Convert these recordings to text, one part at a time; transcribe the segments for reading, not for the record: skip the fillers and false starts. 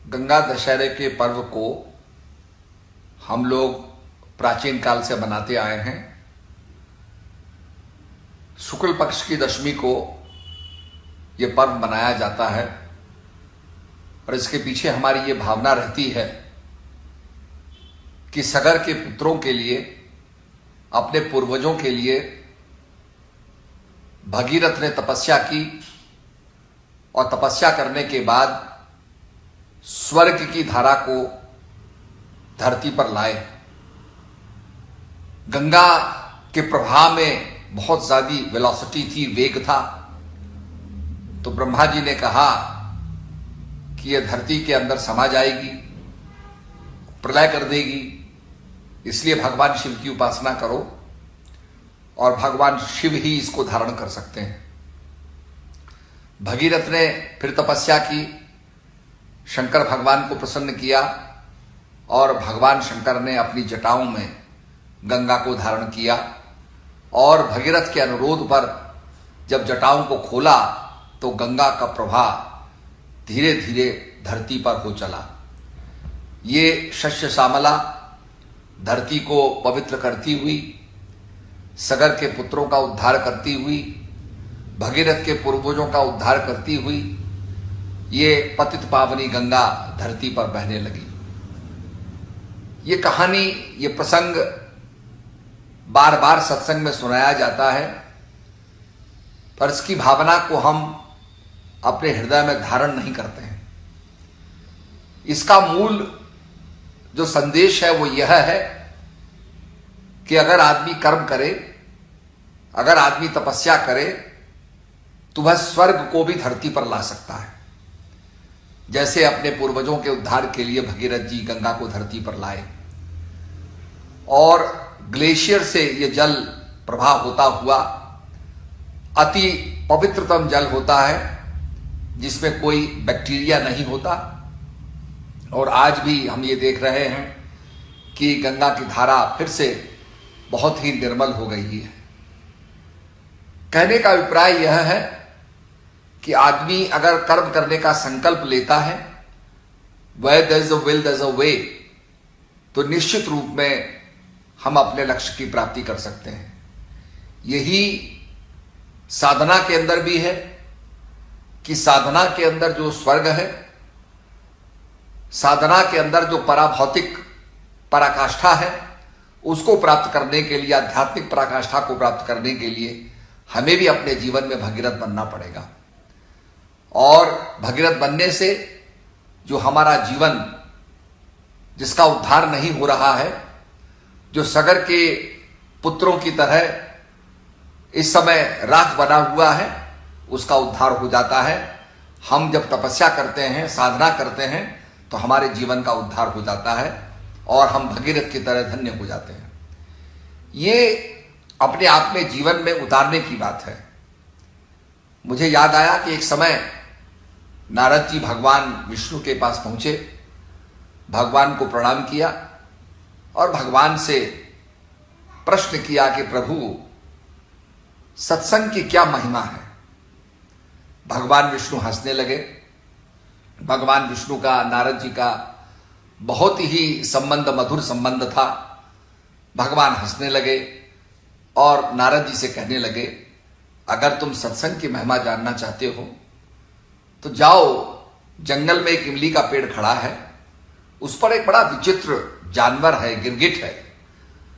गंगा दशहरे के पर्व को हम लोग प्राचीन काल से मनाते आए हैं। शुक्ल पक्ष की दशमी को ये पर्व मनाया जाता है और इसके पीछे हमारी ये भावना रहती है कि सगर के पुत्रों के लिए, अपने पूर्वजों के लिए भगीरथ ने तपस्या की और तपस्या करने के बाद स्वर्ग की धारा को धरती पर लाए। गंगा के प्रवाह में बहुत ज्यादा वेलोसिटी थी, वेग था। तो ब्रह्मा जी ने कहा कि यह धरती के अंदर समा जाएगी, प्रलय कर देगी, इसलिए भगवान शिव की उपासना करो और भगवान शिव ही इसको धारण कर सकते हैं। भगीरथ ने फिर तपस्या की, शंकर भगवान को प्रसन्न किया और भगवान शंकर ने अपनी जटाओं में गंगा को धारण किया और भगीरथ के अनुरोध पर जब जटाओं को खोला तो गंगा का प्रवाह धीरे धीरे धरती पर हो चला। ये शस्य श्यामला धरती को पवित्र करती हुई, सगर के पुत्रों का उद्धार करती हुई, भगीरथ के पूर्वजों का उद्धार करती हुई ये पतित पावनी गंगा धरती पर बहने लगी। ये कहानी, ये प्रसंग बार बार सत्संग में सुनाया जाता है, पर इसकी भावना को हम अपने हृदय में धारण नहीं करते हैं। इसका मूल जो संदेश है वो यह है कि अगर आदमी कर्म करे, अगर आदमी तपस्या करे तो वह स्वर्ग को भी धरती पर ला सकता है। जैसे अपने पूर्वजों के उद्धार के लिए भगीरथ जी गंगा को धरती पर लाए और ग्लेशियर से ये जल प्रवाह होता हुआ अति पवित्रतम जल होता है जिसमें कोई बैक्टीरिया नहीं होता। और आज भी हम ये देख रहे हैं कि गंगा की धारा फिर से बहुत ही निर्मल हो गई है। कहने का अभिप्राय यह है कि आदमी अगर कर्म करने का संकल्प लेता है, where there is a will there is a way, तो निश्चित रूप में हम अपने लक्ष्य की प्राप्ति कर सकते हैं। यही साधना के अंदर भी है कि साधना के अंदर जो स्वर्ग है, साधना के अंदर जो पराभौतिक पराकाष्ठा है, उसको प्राप्त करने के लिए, आध्यात्मिक पराकाष्ठा को प्राप्त करने के लिए हमें भी अपने जीवन में भगीरथ बनना पड़ेगा। और भगीरथ बनने से जो हमारा जीवन, जिसका उद्धार नहीं हो रहा है, जो सगर के पुत्रों की तरह इस समय राख बना हुआ है, उसका उद्धार हो जाता है। हम जब तपस्या करते हैं, साधना करते हैं, तो हमारे जीवन का उद्धार हो जाता है और हम भगीरथ की तरह धन्य हो जाते हैं। ये अपने आप में जीवन में उतारने की बात है। मुझे याद आया कि एक समय नारद जी भगवान विष्णु के पास पहुंचे, भगवान को प्रणाम किया और भगवान से प्रश्न किया कि प्रभु, सत्संग की क्या महिमा है। भगवान विष्णु हंसने लगे। भगवान विष्णु का नारद जी का बहुत ही संबंध, मधुर संबंध था। भगवान हंसने लगे और नारद जी से कहने लगे, अगर तुम सत्संग की महिमा जानना चाहते हो तो जाओ, जंगल में एक इमली का पेड़ खड़ा है, उस पर एक बड़ा विचित्र जानवर है, गिरगिट है,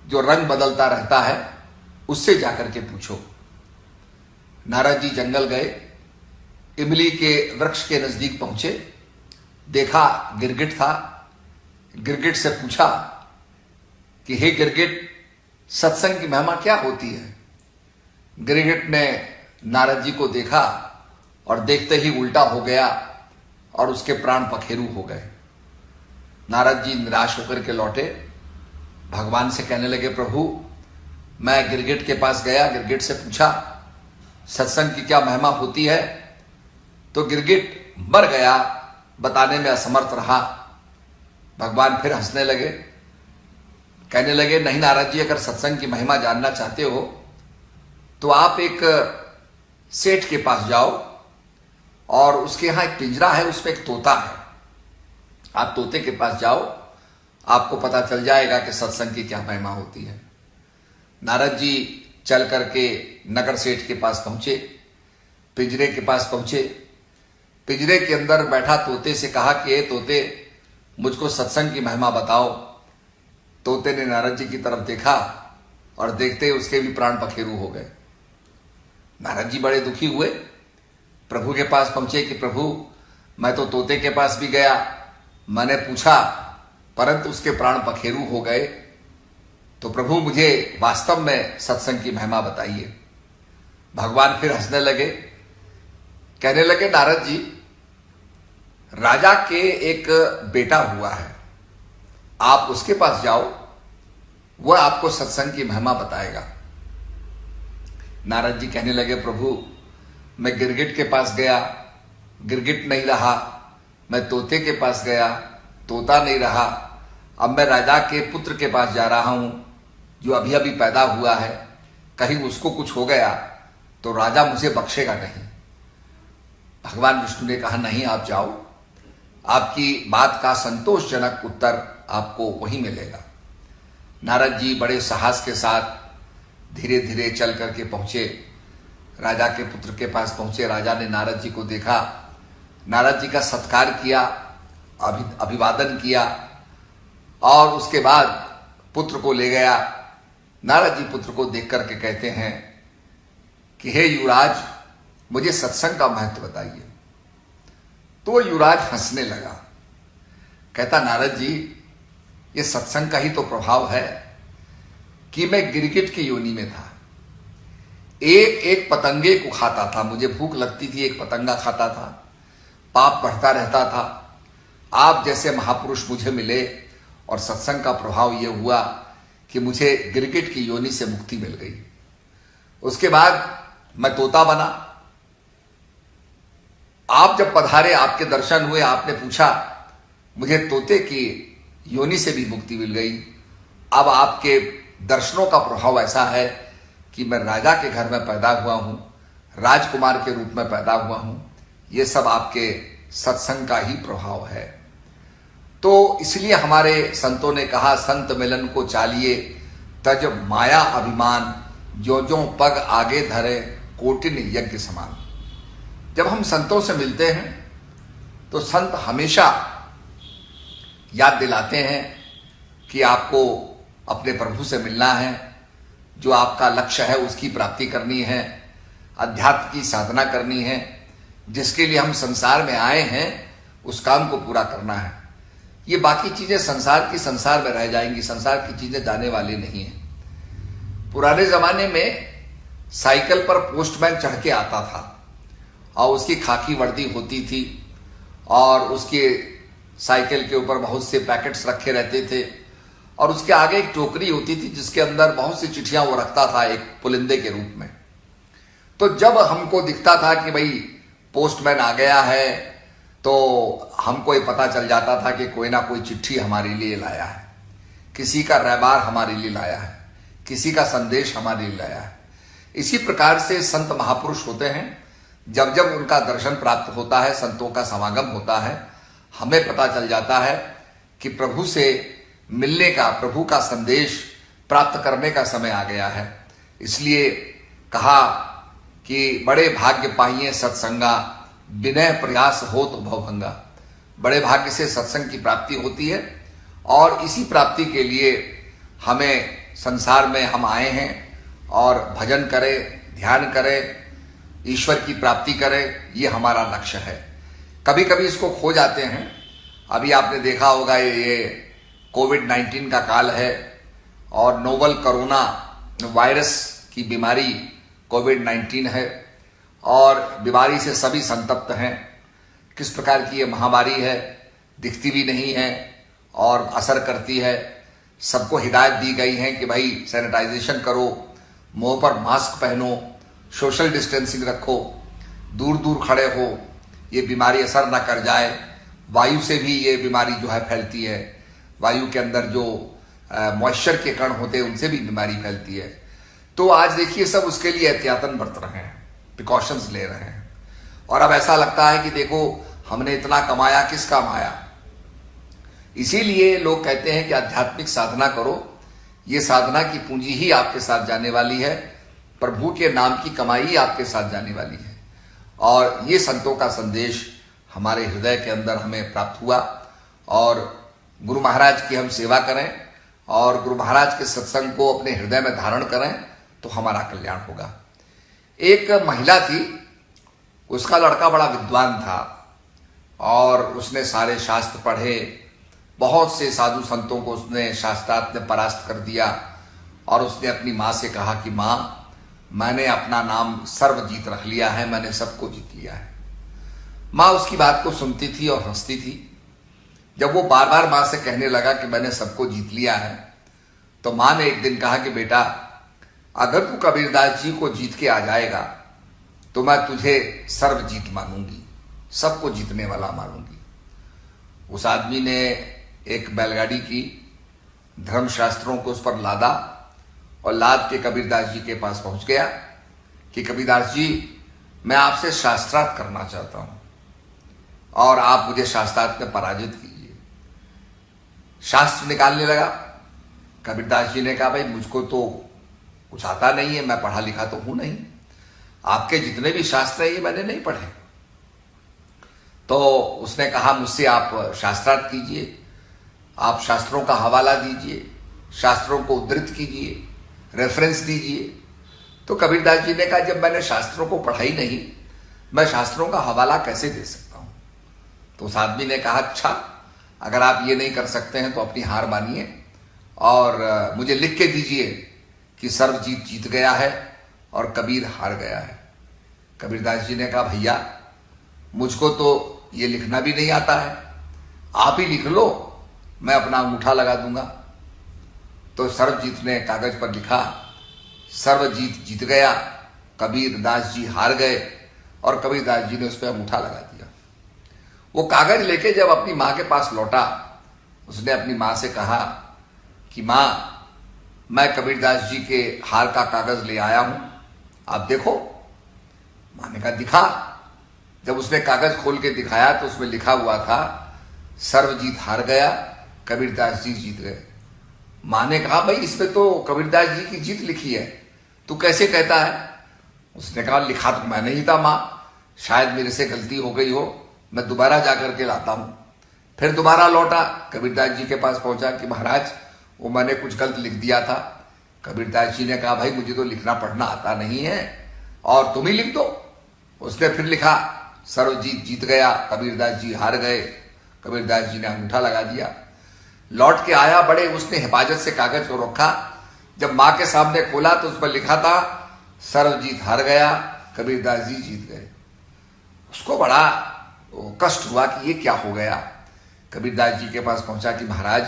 जो रंग बदलता रहता है, उससे जाकर के पूछो। नारद जी जंगल गए, इमली के वृक्ष के नजदीक पहुंचे, देखा गिरगिट था। गिरगिट से पूछा कि हे गिरगिट, सत्संग की महिमा क्या होती है। गिरगिट ने नारद जी को देखा और देखते ही उल्टा हो गया और उसके प्राण पखेरु हो गए। नारद जी निराश होकर के लौटे, भगवान से कहने लगे, प्रभु, मैं गिरगिट के पास गया, गिरगिट से पूछा सत्संग की क्या महिमा होती है, तो गिरगिट मर गया, बताने में असमर्थ रहा। भगवान फिर हंसने लगे, कहने लगे, नहीं नारद जी, अगर सत्संग की महिमा जानना चाहते हो तो आप एक सेठ के पास जाओ और उसके यहां एक पिंजरा है, उसमें एक तोता है। आप तोते के पास जाओ, आपको पता चल जाएगा कि सत्संग की क्या महिमा होती है। नारद जी चल करके नगर सेठ के पास पहुंचे, पिंजरे के पास पहुंचे। पिंजरे के अंदर बैठा तोते से कहा कि ए तोते, मुझको सत्संग की महिमा बताओ। तोते ने नारद जी की तरफ देखा और देखते ही उसके भी प्राण पखेरु हो गए। नारद जी बड़े दुखी हुए, प्रभु के पास पहुंचे कि प्रभु, मैं तो तोते के पास भी गया, मैंने पूछा, परंतु उसके प्राण पखेरु हो गए। तो प्रभु मुझे वास्तव में सत्संग की महिमा बताइए। भगवान फिर हंसने लगे, कहने लगे नारद जी, राजा के एक बेटा हुआ है, आप उसके पास जाओ, वह आपको सत्संग की महिमा बताएगा। नारद जी कहने लगे प्रभु, मैं गिरगिट के पास गया, गिरगिट नहीं रहा, मैं तोते के पास गया, तोता नहीं रहा, अब मैं राजा के पुत्र के पास जा रहा हूं जो अभी अभी पैदा हुआ है, कहीं उसको कुछ हो गया तो राजा मुझे बख्शेगा नहीं। भगवान विष्णु ने कहा नहीं, आप जाओ, आपकी बात का संतोषजनक उत्तर आपको वहीं मिलेगा। नारद जी बड़े साहस के साथ धीरे धीरे चल करके पहुंचे, राजा के पुत्र के पास पहुंचे। राजा ने नारद जी को देखा, नारद जी का सत्कार किया, अभिवादन किया और उसके बाद पुत्र को ले गया। नारद जी पुत्र को देख करके कहते हैं कि हे युवराज, मुझे सत्संग का महत्व बताइए। तो वो युवराज हंसने लगा, कहता नारद जी, ये सत्संग का ही तो प्रभाव है कि मैं गिरगिट की योनि में था, एक एक पतंगे को खाता था, मुझे भूख लगती थी, एक पतंगा खाता था, पाप बढ़ता रहता था। आप जैसे महापुरुष मुझे मिले और सत्संग का प्रभाव यह हुआ कि मुझे गिरगिट की योनि से मुक्ति मिल गई। उसके बाद मैं तोता बना। आप जब पधारे, आपके दर्शन हुए, आपने पूछा, मुझे तोते की योनि से भी मुक्ति मिल गई। अब आपके दर्शनों का प्रभाव ऐसा है कि मैं राजा के घर में पैदा हुआ हूं, राजकुमार के रूप में पैदा हुआ हूं। ये सब आपके सत्संग का ही प्रभाव है। तो इसलिए हमारे संतों ने कहा, संत मिलन को चालिए, तज माया अभिमान, जो जो पग आगे धरे, कोटिन यज्ञ समान। जब हम संतों से मिलते हैं तो संत हमेशा याद दिलाते हैं कि आपको अपने प्रभु से मिलना है, जो आपका लक्ष्य है उसकी प्राप्ति करनी है, अध्यात्म की साधना करनी है, जिसके लिए हम संसार में आए हैं उस काम को पूरा करना है। ये बाकी चीजें संसार की संसार में रह जाएंगी, संसार की चीजें जाने वाली नहीं है। पुराने जमाने में साइकिल पर पोस्टमैन चढ़ के आता था और उसकी खाकी वर्दी होती थी और उसके साइकिल के ऊपर बहुत से पैकेट्स रखे रहते थे और उसके आगे एक टोकरी होती थी जिसके अंदर बहुत सी चिट्ठियां वो रखता था एक पुलिंदे के रूप में। तो जब हमको दिखता था कि भाई पोस्टमैन आ गया है तो हमको ये पता चल जाता था कि कोई ना कोई चिट्ठी हमारे लिए लाया है, किसी का रहबार हमारे लिए लाया है, किसी का संदेश हमारे लिए लाया है। इसी प्रकार से संत महापुरुष होते हैं, जब जब उनका दर्शन प्राप्त होता है, संतों का समागम होता है, हमें पता चल जाता है कि प्रभु से मिलने का, प्रभु का संदेश प्राप्त करने का समय आ गया है। इसलिए कहा कि बड़े भाग्य पाइए सत्संगा, विनय प्रयास हो तो भवभंगा। बड़े भाग्य से सत्संग की प्राप्ति होती है और इसी प्राप्ति के लिए हमें संसार में हम आए हैं और भजन करें, ध्यान करें, ईश्वर की प्राप्ति करें, ये हमारा लक्ष्य है। कभी कभी इसको खो जाते हैं। अभी आपने देखा होगा ये कोविड-19 का काल है और नोवल कोरोना वायरस की बीमारी कोविड-19 है और बीमारी से सभी संतप्त हैं। किस प्रकार की ये महामारी है, दिखती भी नहीं है और असर करती है। सबको हिदायत दी गई है कि भाई सैनिटाइजेशन करो, मुंह पर मास्क पहनो, सोशल डिस्टेंसिंग रखो, दूर दूर खड़े हो, ये बीमारी असर ना कर जाए। वायु से भी ये बीमारी जो है फैलती है, वायु के अंदर जो मॉइस्चर के कण होते हैं उनसे भी बीमारी फैलती है। तो आज देखिए सब उसके लिए एहतियातन बरत रहे हैं, प्रिकॉशंस ले रहे हैं। और अब ऐसा लगता है कि देखो हमने इतना कमाया, किस काम आया। इसीलिए लोग कहते हैं कि आध्यात्मिक साधना करो, ये साधना की पूंजी ही आपके साथ जाने वाली है, प्रभु के नाम की कमाई आपके साथ जाने वाली है। और ये संतों का संदेश हमारे हृदय के अंदर हमें प्राप्त हुआ, और गुरु महाराज की हम सेवा करें और गुरु महाराज के सत्संग को अपने हृदय में धारण करें तो हमारा कल्याण होगा। एक महिला थी, उसका लड़का बड़ा विद्वान था और उसने सारे शास्त्र पढ़े, बहुत से साधु संतों को उसने शास्त्रार्थ में परास्त कर दिया, और उसने अपनी माँ से कहा कि माँ, मैंने अपना नाम सर्वजीत रख लिया है, मैंने सबको जीत लिया है। माँ उसकी बात को सुनती थी और हंसती थी। जब वो बार बार माँ से कहने लगा कि मैंने सबको जीत लिया है, तो माँ ने एक दिन कहा कि बेटा, अगर तू कबीरदास जी को जीत के आ जाएगा तो मैं तुझे सर्वजीत मानूंगी, सबको जीतने वाला मानूंगी। उस आदमी ने एक बैलगाड़ी की, धर्मशास्त्रों को उस पर लादा और लाद के कबीरदास जी के पास पहुंच गया कि कबीरदास जी, मैं आपसे शास्त्रार्थ करना चाहता हूं और आप मुझे शास्त्रार्थ में पराजित कीजिए। शास्त्र निकालने लगा। कबीरदास जी ने कहा, भाई मुझको तो कुछ आता नहीं है, मैं पढ़ा लिखा तो हूं नहीं, आपके जितने भी शास्त्र है ये मैंने नहीं पढ़े। तो उसने कहा, मुझसे आप शास्त्रार्थ कीजिए, आप शास्त्रों का हवाला दीजिए, शास्त्रों को उद्धृत कीजिए, रेफरेंस दीजिए। तो कबीरदास जी ने कहा, जब मैंने शास्त्रों को पढ़ा ही नहीं, मैं शास्त्रों का हवाला कैसे दे सकता हूं। तो उस आदमी ने कहा, अच्छा, अगर आप ये नहीं कर सकते हैं तो अपनी हार मानिए और मुझे लिख के दीजिए कि सर्वजीत जीत गया है और कबीर हार गया है। कबीरदास जी ने कहा, भैया मुझको तो ये लिखना भी नहीं आता है, आप ही लिख लो, मैं अपना अंगूठा लगा दूंगा। तो सर्वजीत ने कागज पर लिखा, सर्वजीत जीत गया, कबीरदास जी हार गए, और कबीरदास जी ने उस पर अंगूठा लगा दिया। वो कागज लेके जब अपनी माँ के पास लौटा, उसने अपनी माँ से कहा कि माँ, मैं कबीरदास जी के हार का कागज ले आया हूं, आप देखो। माँ ने कहा, दिखा। जब उसने कागज खोल के दिखाया तो उसमें लिखा हुआ था, सर्वजीत हार गया, कबीरदास जी जीत गए। माँ ने कहा, भाई इसमें तो कबीरदास जी की जीत लिखी है, तू कैसे कहता है। उसने कहा, लिखा तो मैंने ही था माँ, शायद मेरे से गलती हो गई हो, मैं दोबारा जाकर के लाता हूं। फिर दोबारा लौटा, कबीरदास जी के पास पहुंचा कि महाराज, वो मैंने कुछ गलत लिख दिया था। कबीरदास जी ने कहा, भाई मुझे तो लिखना पढ़ना आता नहीं है और तुम ही लिख दो। उसने फिर लिखा, सर्वजीत जीत गया, कबीरदास जी हार गए। कबीरदास जी ने अंगूठा लगा दिया। लौट के आया, बड़े उसने हिफाजत से कागज को रखा। जब माँ के सामने खोला तो उस पर लिखा था, सर्वजीत हार गया, कबीरदास जी जीत गए। उसको बड़ा कष्ट हुआ कि ये क्या हो गया। कबीरदास जी के पास पहुंचा कि महाराज,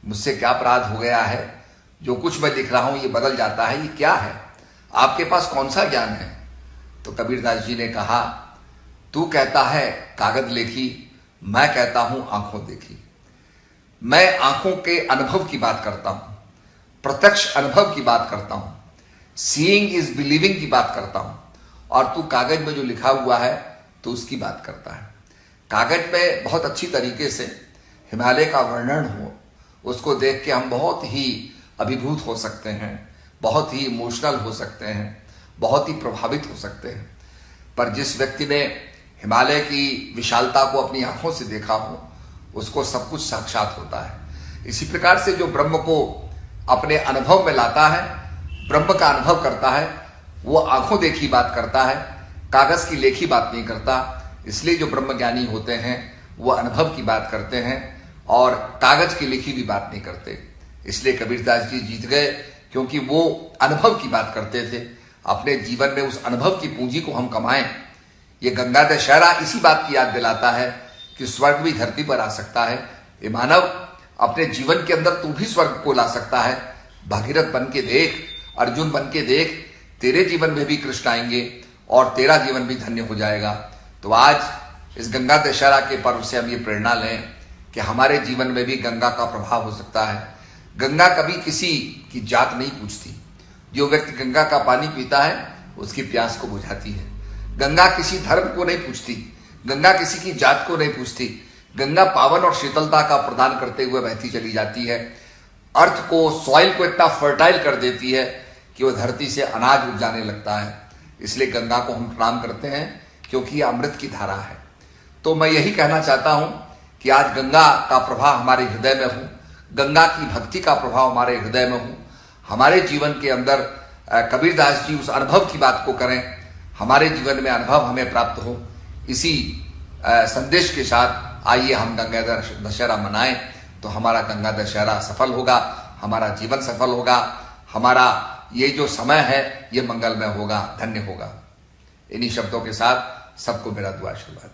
मुझसे क्या अपराध हो गया है, जो कुछ मैं लिख रहा हूं ये बदल जाता है, ये क्या है, आपके पास कौन सा ज्ञान है। तो कबीरदास जी ने कहा, तू कहता है कागज लेखी, मैं कहता हूं आंखों देखी। मैं आंखों के अनुभव की बात करता हूं, प्रत्यक्ष अनुभव की बात करता हूं, सीइंग इज बिलीविंग की बात करता हूं, और तू कागज में जो लिखा हुआ है तो उसकी बात करता है। कागज में बहुत अच्छी तरीके से हिमालय का वर्णन हो, उसको देख के हम बहुत ही अभिभूत हो सकते हैं, बहुत ही इमोशनल हो सकते हैं, बहुत ही प्रभावित हो सकते हैं। पर जिस व्यक्ति ने हिमालय की विशालता को अपनी आंखों से देखा हो, उसको सब कुछ साक्षात होता है। इसी प्रकार से जो ब्रह्म को अपने अनुभव में लाता है, ब्रह्म का अनुभव करता है, वो आंखों देखी बात करता है, कागज की लेखी बात नहीं करता। इसलिए जो ब्रह्मज्ञानी होते हैं वो अनुभव की बात करते हैं और कागज की लिखी भी बात नहीं करते। इसलिए कबीरदास जी जीत गए, क्योंकि वो अनुभव की बात करते थे। अपने जीवन में उस अनुभव की पूंजी को हम कमाएं। ये गंगा दशहरा इसी बात की याद दिलाता है कि स्वर्ग भी धरती पर आ सकता है। ये मानव, अपने जीवन के अंदर तू भी स्वर्ग को ला सकता है। भागीरथ बन के देख, अर्जुन बन के देख, तेरे जीवन में भी कृष्ण आएंगे और तेरा जीवन भी धन्य हो जाएगा। तो आज इस गंगा दशहरा के पर्व से हम ये प्रेरणा लें कि हमारे जीवन में भी गंगा का प्रभाव हो सकता है। गंगा कभी किसी की जात नहीं पूछती। जो व्यक्ति गंगा का पानी पीता है उसकी प्यास को बुझाती है। गंगा किसी धर्म को नहीं पूछती, गंगा किसी की जात को नहीं पूछती, गंगा पावन और शीतलता का प्रदान करते हुए बहती चली जाती है। अर्थ को, सॉइल को इतना फर्टाइल कर देती है कि वह धरती से अनाज उपजाने लगता है। इसलिए गंगा को हम प्रणाम करते हैं क्योंकि यह अमृत की धारा है। तो मैं यही कहना चाहता हूं कि आज गंगा का प्रभाव हमारे हृदय में हो, गंगा की भक्ति का प्रभाव हमारे हृदय में हो, हमारे जीवन के अंदर कबीरदास जी उस अनुभव की बात को करें, हमारे जीवन में अनुभव हमें प्राप्त हो। इसी संदेश के साथ आइए हम गंगा दशहरा मनाएं, तो हमारा गंगा दशहरा सफल होगा, हमारा जीवन सफल होगा, हमारा ये जो समय है ये मंगलमय होगा, धन्य होगा। इन्हीं शब्दों के साथ सबको मेरा दुआ आशीर्वाद।